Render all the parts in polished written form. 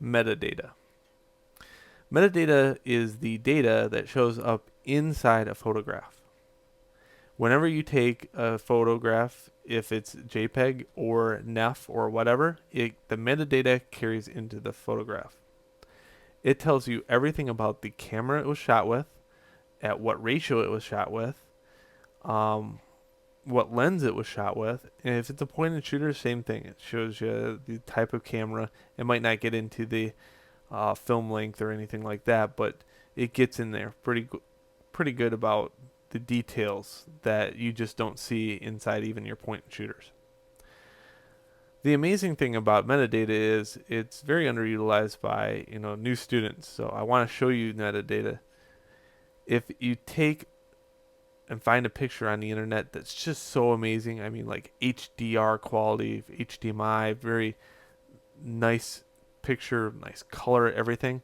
Metadata. Metadata is the data that shows up inside a photograph. Whenever you take a photograph, if it's JPEG or NEF or whatever, the metadata carries into the photograph. It tells you everything about the camera it was shot with, at what ratio it was shot with, um, what lens it was shot with, and if it's a point and shooter, same thing. It shows you the type of camera. It might not get into the film length or anything like that, but it gets in there pretty good about the details that you just don't see inside even your point and shooters. The amazing thing about metadata is it's very underutilized by new students. So I want to show you metadata. If you take and find a picture on the internet that's just so amazing, I mean like HDR quality, HDMI, very nice picture, nice color, everything.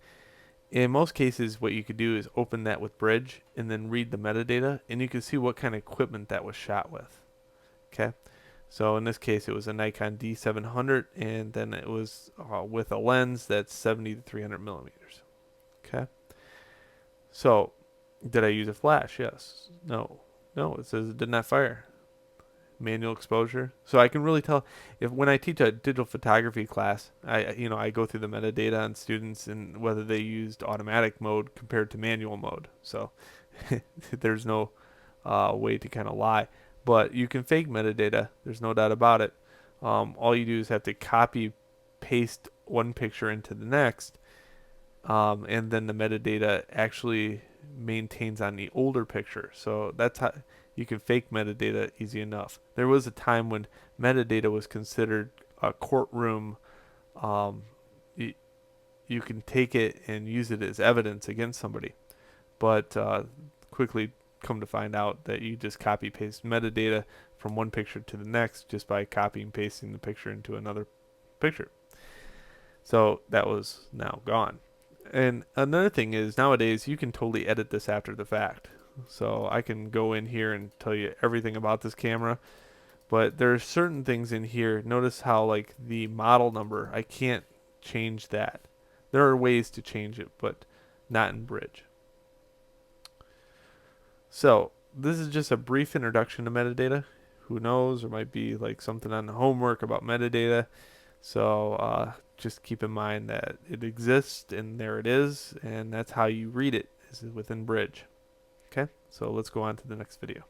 In most cases, what you could do is open that with Bridge and then read the metadata, and you can see what kind of equipment that was shot with. Okay, so in this case, it was a Nikon D700, and then it was with a lens that's 70 to 300 millimeters. Okay, so did I use a flash? Yes. No. No, it says it did not fire. Manual exposure. So I can really tell if when I teach a digital photography class, I go through the metadata on students and whether they used automatic mode compared to manual mode. So there's no way to kind of lie, but you can fake metadata. There's no doubt about it. All you do is have to copy paste one picture into the next, and then the metadata actually maintains on the older picture. So that's how you can fake metadata easy enough. There was a time when metadata was considered a courtroom. Um, you, you can take it and use it as evidence against somebody, but quickly come to find out that you just copy paste metadata from one picture to the next just by copying and pasting the picture into another picture. So that was now gone. And another thing is nowadays you can totally edit this after the fact. So I can go in here and tell you everything about this camera, but there are certain things in here. Notice how like the model number, I can't change that. There are ways to change it, but not in Bridge. So this is just a brief introduction to metadata. Who knows, there might be like something on the homework about metadata. So just keep in mind that it exists and there it is, and that's how you read it is within Bridge. Okay, so let's go on to the next video.